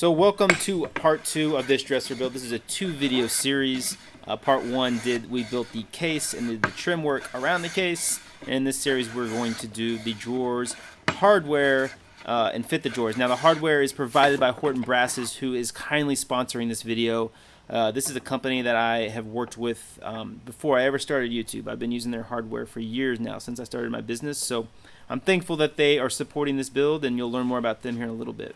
So welcome to part 2 of this dresser build. This is a 2-video series. Part 1 we built the case and did the trim work around the case. And in this series we're going to do the drawers, hardware, and fit the drawers. Now the hardware is provided by Horton Brassess, who is kindly sponsoring this video. This is a company that I have worked with before I ever started YouTube. I've been using their hardware for years now, since I started my business. So I'm thankful that they are supporting this build, and you'll learn more about them here in a little bit.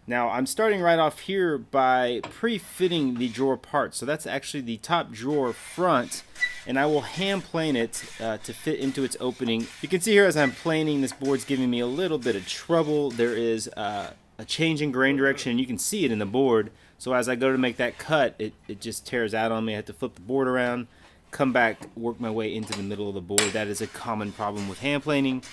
Now I'm starting right off here by pre-fitting the drawer part. So that's actually the top drawer front, and I will hand plane it to fit into its opening. You can see here as I'm planing, this board's giving me a little bit of trouble. There is a change in grain direction, and you can see it in the board. So as I go to make that cut, it just tears out on me. I have to flip the board around, come back, work my way into the middle of the board. That is a common problem with hand planing.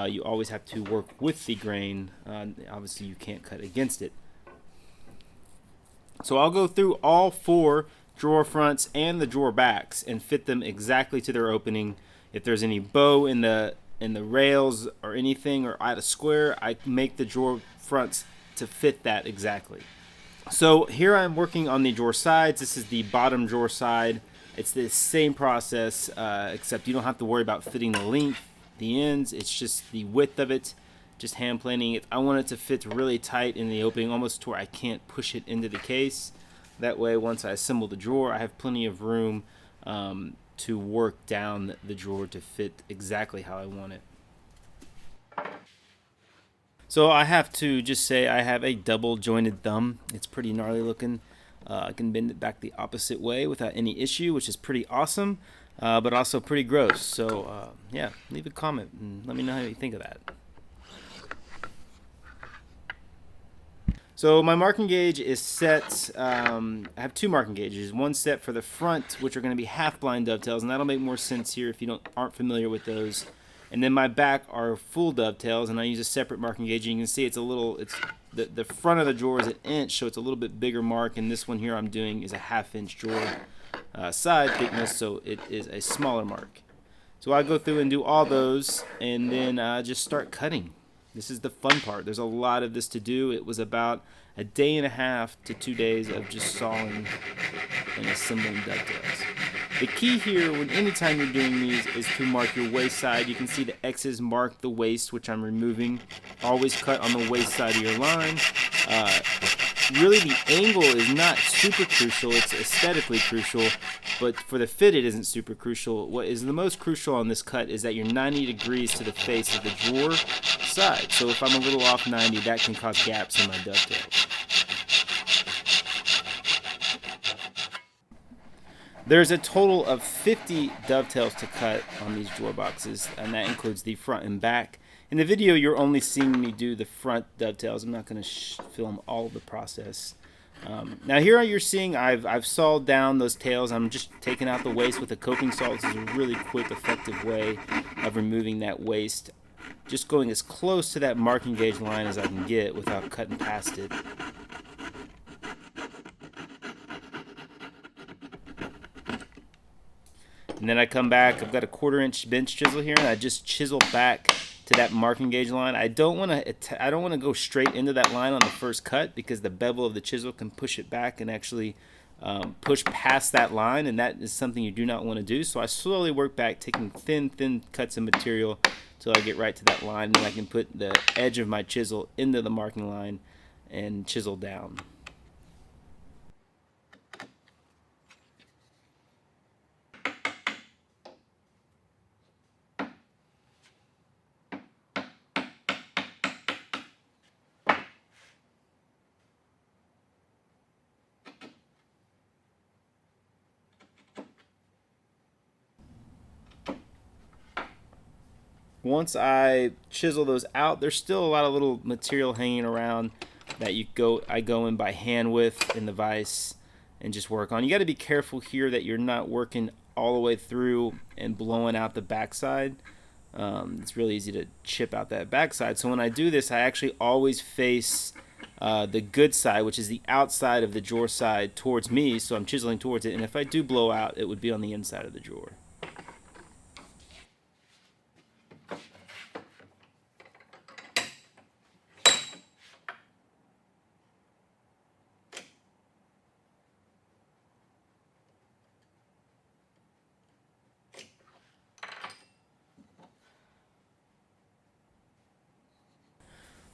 You always have to work with the grain. Obviously you can't cut against it. So I'll go through all 4 drawer fronts and the drawer backs and fit them exactly to their opening. If there's any bow in the rails or anything, or out of square, I make the drawer fronts to fit that exactly. So here I'm working on the drawer sides. This is the bottom drawer side. It's the same process, except you don't have to worry about fitting the length, the ends. It's just the width of it, just hand planing it. I want it to fit really tight in the opening, almost to where I can't push it into the case. That way, once I assemble the drawer, I have plenty of room to work down the drawer to fit exactly how I want it. So I have to just say I have a double jointed thumb. It's pretty gnarly looking. I can bend it back the opposite way without any issue, which is pretty awesome, but also pretty gross. So yeah, leave a comment and let me know how you think of that. So my marking gauge is set. I have 2 marking gauges. One set for the front, which are going to be half blind dovetails, and that'll make more sense here if you aren't familiar with those. And then my back are full dovetails, and I use a separate marking gauge. And you can see it's the front of the drawer is an inch, so it's a little bit bigger mark. And this one here I'm doing is a 1/2 inch drawer side thickness, so it is a smaller mark. So I go through and do all those, and then just start cutting. This is the fun part. There's a lot of this to do. It was about a day and a half to 2 days of just sawing and assembling dovetails. The key here, anytime you're doing these, is to mark your waist side. You can see the X's mark the waist, which I'm removing. Always cut on the waist side of your line. Really, the angle is not super crucial. It's aesthetically crucial, but for the fit, it isn't super crucial. What is the most crucial on this cut is that you're 90 degrees to the face of the drawer side. So if I'm a little off 90, that can cause gaps in my dovetails. There's a total of 50 dovetails to cut on these drawer boxes, and that includes the front and back. In the video, you're only seeing me do the front dovetails. I'm not going to film all of the process. Now here you're seeing I've sawed down those tails. I'm just taking out the waste with a coping saw. This is a really quick, effective way of removing that waste. Just going as close to that marking gauge line as I can get without cutting past it. And then I come back, I've got a 1/4 inch bench chisel here, and I just chisel back to that marking gauge line. I don't want to go straight into that line on the first cut, because the bevel of the chisel can push it back and actually push past that line, and that is something you do not want to do. So I slowly work back, taking thin cuts of material till I get right to that line, and then I can put the edge of my chisel into the marking line and chisel down. Once I chisel those out, there's still a lot of little material hanging around that I go in by hand with in the vise and just work on. You got to be careful here that you're not working all the way through and blowing out the backside. It's really easy to chip out that backside. So when I do this, I actually always face the good side, which is the outside of the drawer side, towards me. So I'm chiseling towards it, and if I do blow out, it would be on the inside of the drawer.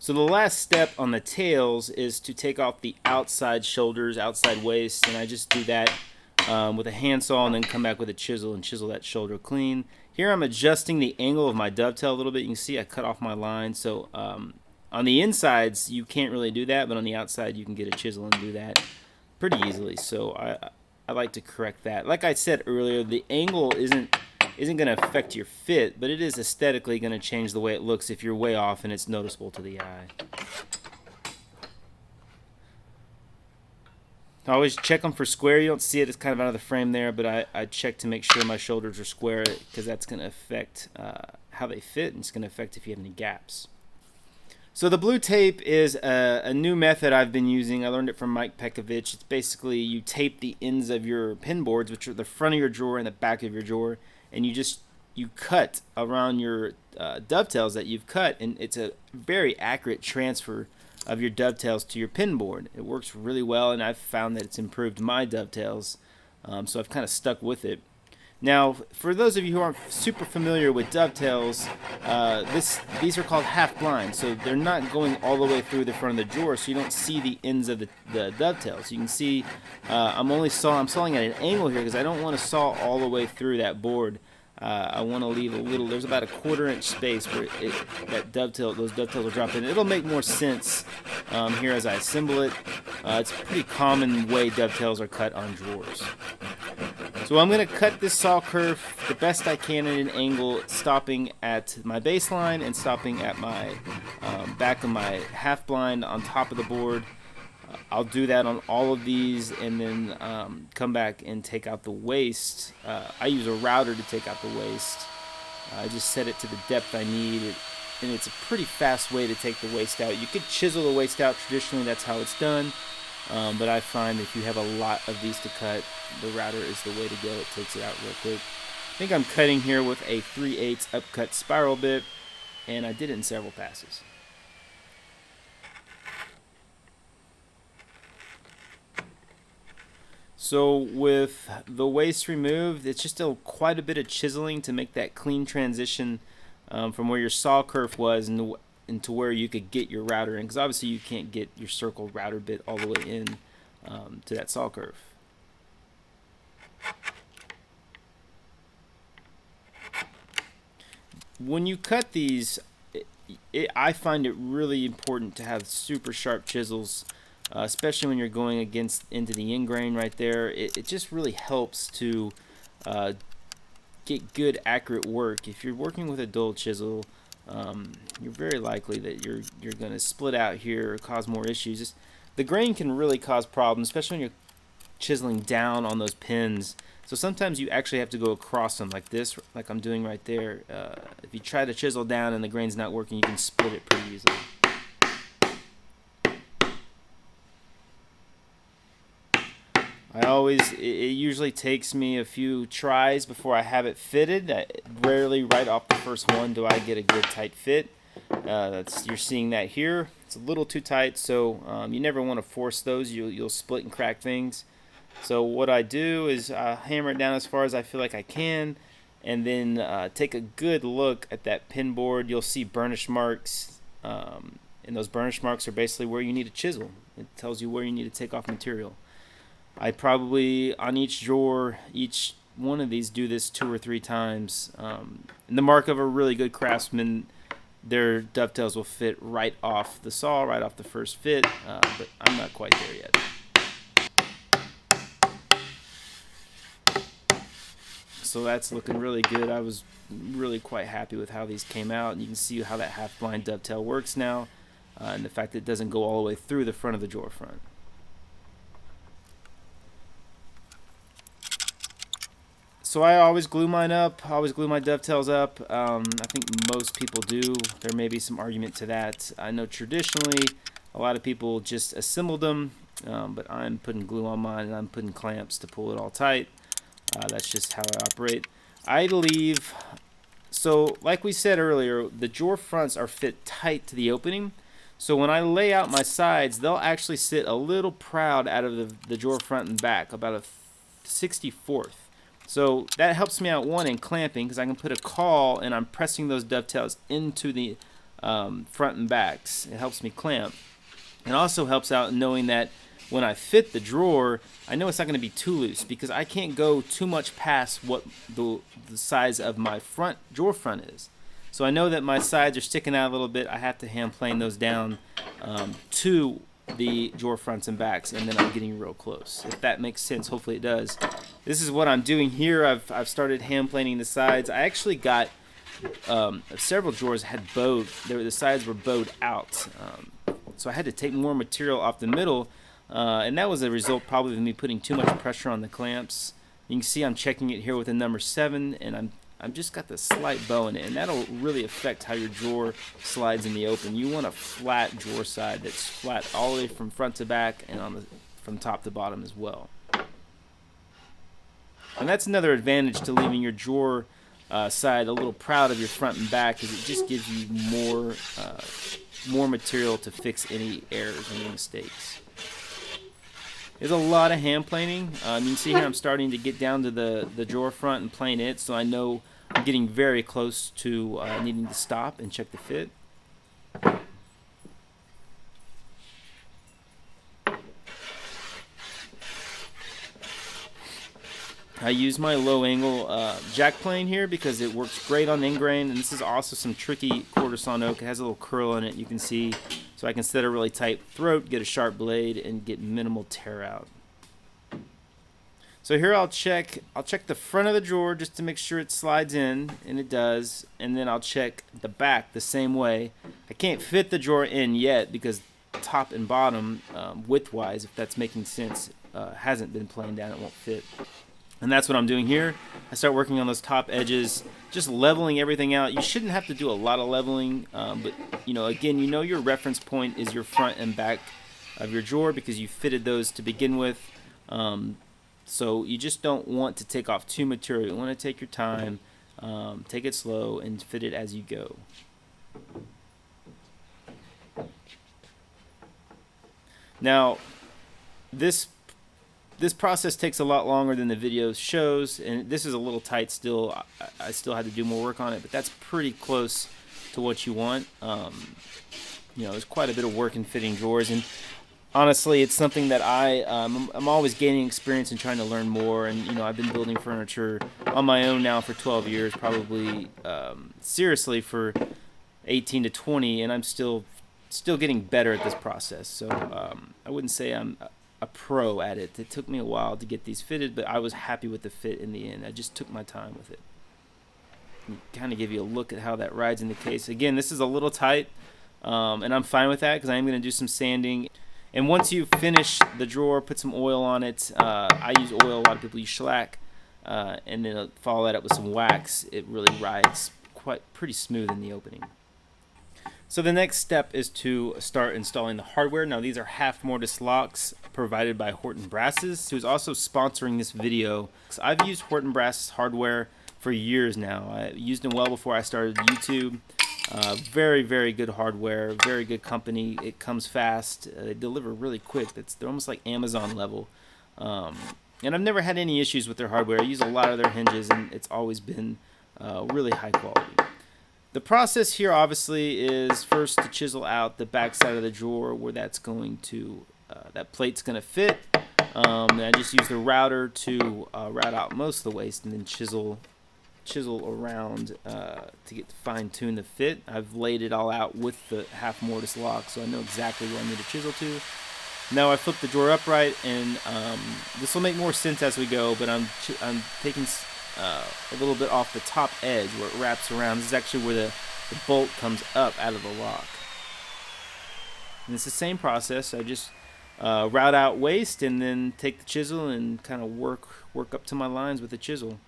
So the last step on the tails is to take off the outside shoulders, outside waist, and I just do that with a handsaw and then come back with a chisel and chisel that shoulder clean. Here I'm adjusting the angle of my dovetail a little bit. You can see I cut off my line, so on the insides you can't really do that, but on the outside you can get a chisel and do that pretty easily. So I like to correct that. Like I said earlier, the angle isn't going to affect your fit, but it is aesthetically going to change the way it looks if you're way off and it's noticeable to the eye. I always check them for square. You don't see it, it's kind of out of the frame there, but I check to make sure my shoulders are square, because that's going to affect how they fit, and it's going to affect if you have any gaps. So the blue tape is a new method I've been using. I learned it from Mike Pekovich. It's basically you tape the ends of your pin boards, which are the front of your drawer and the back of your drawer, and you cut around your dovetails that you've cut, and it's a very accurate transfer of your dovetails to your pin board. It works really well, and I've found that it's improved my dovetails, so I've kind of stuck with it. Now, for those of you who aren't super familiar with dovetails, these are called half blind, so they're not going all the way through the front of the drawer, so you don't see the ends of the dovetails. You can see I'm sawing at an angle here because I don't want to saw all the way through that board. I want to leave a little. There's about a 1/4 inch space where those dovetails will drop in. It'll make more sense here as I assemble it. It's a pretty common way dovetails are cut on drawers. So I'm going to cut this saw curve the best I can at an angle, stopping at my baseline and stopping at my back of my half blind on top of the board. I'll do that on all of these, and then come back and take out the waist. I use a router to take out the waist. I just set it to the depth I need, and it's a pretty fast way to take the waist out. You could chisel the waist out traditionally, that's how it's done, but I find if you have a lot of these to cut, the router is the way to go. It takes it out real quick. I think I'm cutting here with a 3/8 upcut spiral bit, and I did it in several passes. So with the waist removed, it's just quite a bit of chiseling to make that clean transition from where your saw curve was into where you could get your router in, because obviously you can't get your circle router bit all the way in to that saw curve. When you cut these, I find it really important to have super sharp chisels, especially when you're going into the end grain right there. It just really helps to get good, accurate work. If you're working with a dull chisel, you're very likely that you're going to split out here or cause more issues. The grain can really cause problems, especially when you're chiseling down on those pins. So sometimes you actually have to go across them like this, like I'm doing right there. If you try to chisel down and the grain's not working, you can split it pretty easily. It usually takes me a few tries before I have it fitted. Rarely right off the first one do I get a good tight fit. You're seeing that here. It's a little too tight, so you never want to force those. You'll split and crack things. So what I do is hammer it down as far as I feel like I can, and then take a good look at that pin board. You'll see burnish marks, and those burnish marks are basically where you need to chisel. It tells you where you need to take off material. I probably, on each drawer, each one of these, do this 2 or 3 times. And the mark of a really good craftsman, their dovetails will fit right off the saw, right off the first fit, but I'm not quite there yet. So that's looking really good. I was really quite happy with how these came out, and you can see how that half blind dovetail works now, and the fact that it doesn't go all the way through the front of the drawer front. So I always glue mine up. I always glue my dovetails up. I think most people do. There may be some argument to that. I know traditionally a lot of people just assembled them, but I'm putting glue on mine, and I'm putting clamps to pull it all tight. That's just how I operate. So like we said earlier, the drawer fronts are fit tight to the opening. So when I lay out my sides, they'll actually sit a little proud out of the drawer front and back, about a 64th. So that helps me out, one, in clamping, because I can put a caul and I'm pressing those dovetails into the front and backs. It helps me clamp. It also helps out knowing that when I fit the drawer, I know it's not going to be too loose because I can't go too much past what the size of my front drawer front is. So I know that my sides are sticking out a little bit. I have to hand plane those down to the drawer fronts and backs, and then I'm getting real close. If that makes sense, hopefully it does. This is what I'm doing here. I've started hand planing the sides. I actually got several drawers had bowed. The sides were bowed out, so I had to take more material off the middle, and that was a result probably of me putting too much pressure on the clamps. You can see I'm checking it here with a number 7, and I've just got the slight bow in it, and that'll really affect how your drawer slides in the open. You want a flat drawer side that's flat all the way from front to back and from top to bottom as well. And that's another advantage to leaving your drawer side a little proud of your front and back, is it just gives you more material to fix any errors, any mistakes. There's a lot of hand planing. You can see here I'm starting to get down to the drawer front and plane it, so I know I'm getting very close to needing to stop and check the fit. I use my low angle jack plane here because it works great on ingrain, and this is also some tricky quarter-sawn oak. It has a little curl in it, you can see, so I can set a really tight throat, get a sharp blade, and get minimal tear out. So here I'll check the front of the drawer just to make sure it slides in, and it does, and then I'll check the back the same way. I can't fit the drawer in yet because top and bottom, width-wise, if that's making sense, hasn't been planed down, it won't fit. And that's what I'm doing here. I start working on those top edges, just leveling everything out. You shouldn't have to do a lot of leveling, but again, your reference point is your front and back of your drawer because you fitted those to begin with. So you just don't want to take off too material. You want to take your time, take it slow, and fit it as you go. Now, this process takes a lot longer than the video shows, and this is a little tight still. I still had to do more work on it, but that's pretty close to what you want. There's quite a bit of work in fitting drawers, and honestly, it's something that I'm always gaining experience and trying to learn more. And I've been building furniture on my own now for 12 years, probably seriously for 18 to 20, and I'm still getting better at this process. So I wouldn't say I'm a pro at it. It took me a while to get these fitted, but I was happy with the fit in the end. I just took my time with it. Kind of give you a look at how that rides in the case. Again, this is a little tight, and I'm fine with that because I am going to do some sanding. And once you finish the drawer, put some oil on it. I use oil. A lot of people use shellac, and then follow that up with some wax. It really rides pretty smooth in the opening. So the next step is to start installing the hardware. Now these are half mortise locks provided by Horton Brassess, who's also sponsoring this video. So I've used Horton Brassess hardware for years now. I used them well before I started YouTube. Very, very good hardware, very good company. It comes fast. They deliver really quick. They're almost like Amazon level. And I've never had any issues with their hardware. I use a lot of their hinges, and it's always been really high quality. The process here obviously is first to chisel out the back side of the drawer where that plate's going to fit. And I just use the router to route out most of the waste and then chisel around to get fine-tune the fit. I've laid it all out with the half mortise lock, so I know exactly where I need to chisel to. Now I flip the drawer upright, and this will make more sense as we go, but I'm taking a little bit off the top edge where it wraps around. This is actually where the bolt comes up out of the lock. And it's the same process. I just route out waste and then take the chisel and kind of work up to my lines with the chisel.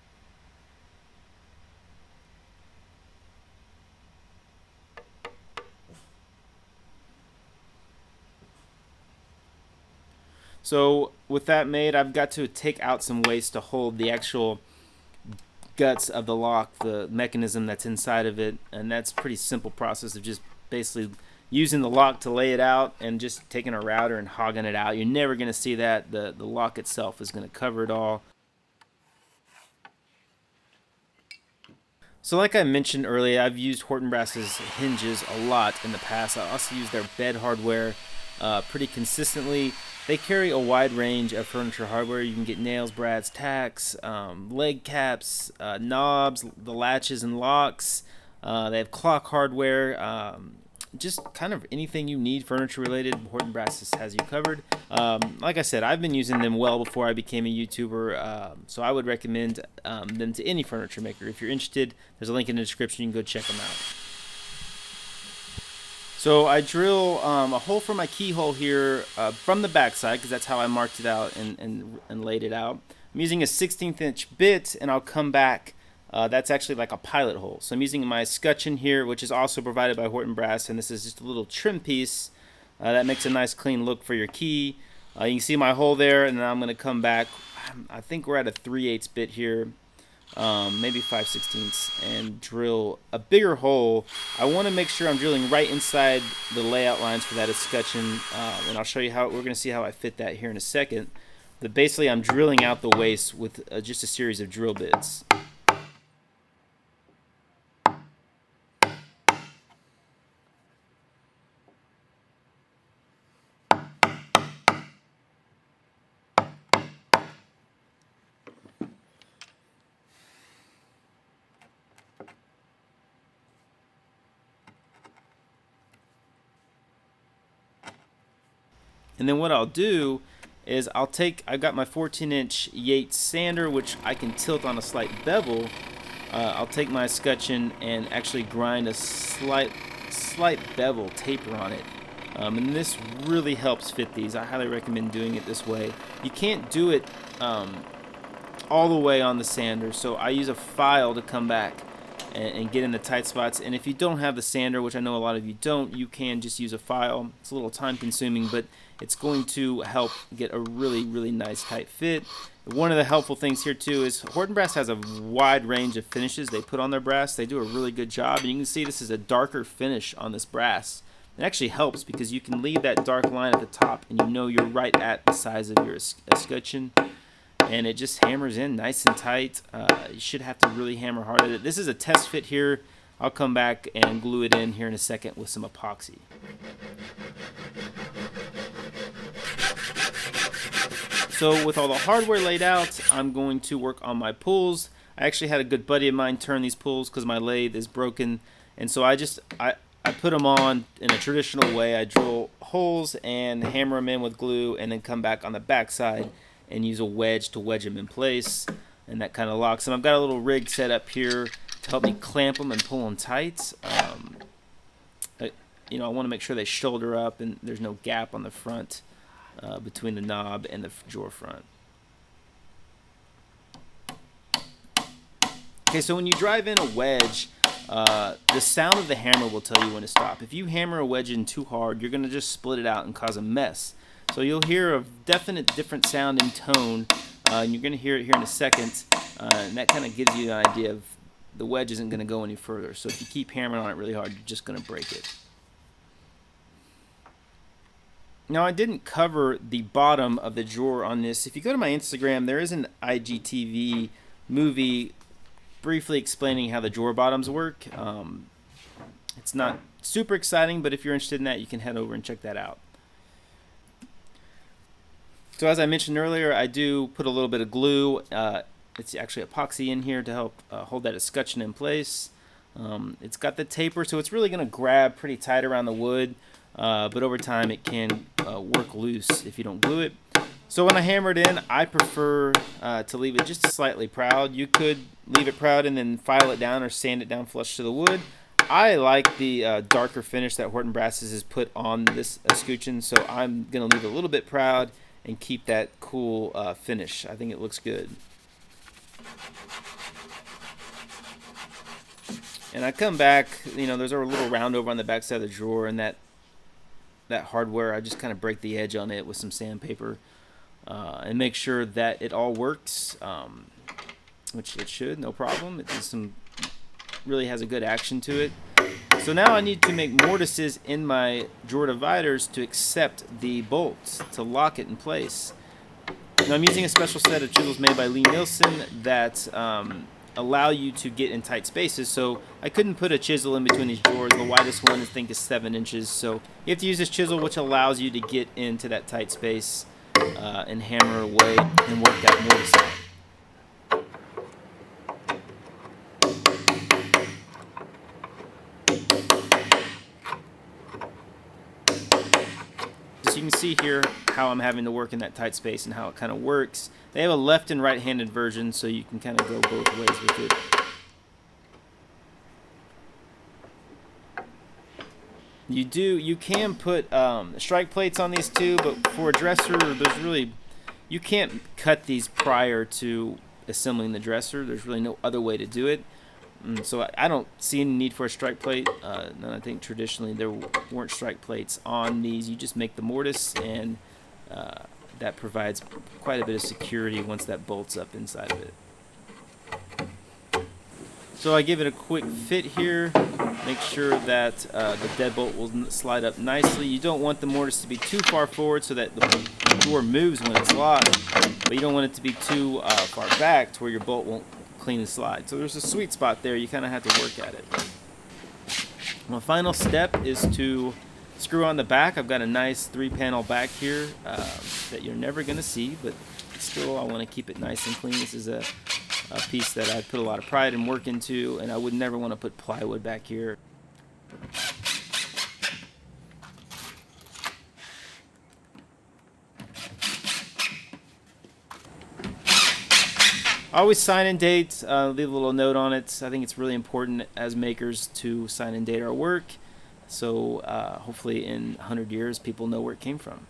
So with that made, I've got to take out some waste to hold the actual guts of the lock, the mechanism that's inside of it, and that's a pretty simple process of just basically using the lock to lay it out and just taking a router and hogging it out. You're never going to see that. The lock itself is going to cover it all. So like I mentioned earlier, I've used Horton Brassess hinges a lot in the past. I also use their bed hardware pretty consistently. They carry a wide range of furniture hardware. You can get nails, brads, tacks, leg caps, knobs, the latches and locks. They have clock hardware. Just kind of anything you need furniture related, Horton Brassess has you covered. Like I said, I've been using them well before I became a YouTuber, so I would recommend them to any furniture maker. If you're interested, there's a link in the description. You can go check them out. So I drill a hole for my keyhole here from the backside, because that's how I marked it out and laid it out. I'm using a 16th inch bit, and I'll come back. That's actually like a pilot hole. So I'm using my scutcheon here, which is also provided by Horton Brass, and this is just a little trim piece that makes a nice clean look for your key. You can see my hole there, and then I'm going to come back. I think we're at a 3/8 bit here, maybe 5/16, and drill a bigger hole. I want to make sure I'm drilling right inside the layout lines for that escutcheon, and I'll show you how we're going to see how I fit that here in a second. But basically, I'm drilling out the waist with just a series of drill bits. And then what I'll do is I've got my 14-inch Yates sander, which I can tilt on a slight bevel. I'll take my escutcheon and actually grind a slight bevel taper on it. And this really helps fit these. I highly recommend doing it this way. You can't do it all the way on the sander, so I use a file to come back and get in the tight spots. And if you don't have the sander, which I know a lot of you don't, you can just use a file. It's a little time consuming, but it's going to help get a really nice tight fit. One of the helpful things here too is Horton Brass has a wide range of finishes they put on their brass. They do a really good job, and you can see this is a darker finish on this brass. It actually helps because you can leave that dark line at the top, and you know you're right at the size of your escutcheon, and it just hammers in nice and tight. You should have to really hammer hard at it. This is a test fit here. I'll come back and glue it in here in a second with some epoxy. So with all the hardware laid out, I'm going to work on my pulls. I actually had a good buddy of mine turn these pulls because my lathe is broken, and so I put them on in a traditional way. I drill holes and hammer them in with glue, and then come back on the back side and use a wedge to wedge them in place, and that kind of locks them. I've got a little rig set up here to help me clamp them and pull them tight. I want to make sure they shoulder up and there's no gap on the front between the knob and the drawer front. Okay, so when you drive in a wedge, the sound of the hammer will tell you when to stop. If you hammer a wedge in too hard, you're going to just split it out and cause a mess. So you'll hear a definite different sound and tone, and you're going to hear it here in a second, and that kind of gives you an idea of the wedge isn't going to go any further. So if you keep hammering on it really hard, you're just going to break it. Now, I didn't cover the bottom of the drawer on this. If you go to my Instagram, there is an IGTV movie briefly explaining how the drawer bottoms work. It's not super exciting, but if you're interested in that, you can head over and check that out. So as I mentioned earlier, I do put a little bit of glue. It's actually epoxy in here to help hold that escutcheon in place. It's got the taper, so it's really going to grab pretty tight around the wood, but over time it can work loose if you don't glue it. So when I hammer it in, I prefer to leave it just slightly proud. You could leave it proud and then file it down or sand it down flush to the wood. I like the darker finish that Horton Brassess has put on this escutcheon, so I'm going to leave it a little bit proud and keep that cool finish. I think it looks good. And I come back, there's a little round over on the back side of the drawer, and that hardware, I just kind of break the edge on it with some sandpaper and make sure that it all works, which it should, no problem. It really has a good action to it. So now I need to make mortises in my drawer dividers to accept the bolts, to lock it in place. Now I'm using a special set of chisels made by Lee Nielsen that allow you to get in tight spaces. So I couldn't put a chisel in between these drawers. The widest one I think is 7 inches. So you have to use this chisel, which allows you to get into that tight space and hammer away and work that mortise out. So you can see here how I'm having to work in that tight space and how it kind of works. They have a left and right-handed version, so you can kind of go both ways with it. You can put strike plates on these too, but for a dresser, you can't cut these prior to assembling the dresser. There's really no other way to do it. So I don't see any need for a strike plate. And I think traditionally there weren't strike plates on these. You just make the mortise, and that provides quite a bit of security once that bolts up inside of it. So I give it a quick fit here. Make sure that the deadbolt will slide up nicely. You don't want the mortise to be too far forward so that the door moves when it's locked, but you don't want it to be too far back to where your bolt won't clean and slide. So there's a sweet spot there. You kind of have to work at it. My final step is to screw on the back. I've got a nice 3-panel back here that you're never going to see, but still I want to keep it nice and clean. This is a piece that I put a lot of pride and work into, and I would never want to put plywood back here. Always sign and date, leave a little note on it. I think it's really important as makers to sign and date our work, so hopefully in 100 years people know where it came from.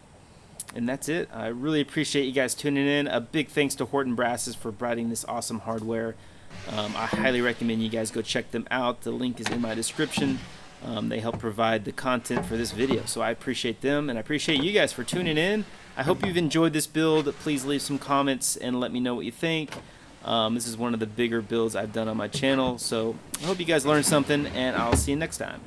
And that's it. I really appreciate you guys tuning in. A big thanks to Horton Brassess for providing this awesome hardware. I highly recommend you guys go check them out. The link is in my description. They help provide the content for this video, so I appreciate them, and I appreciate you guys for tuning in. I hope you've enjoyed this build. Please leave some comments and let me know what you think. This is one of the bigger builds I've done on my channel, so I hope you guys learned something, and I'll see you next time.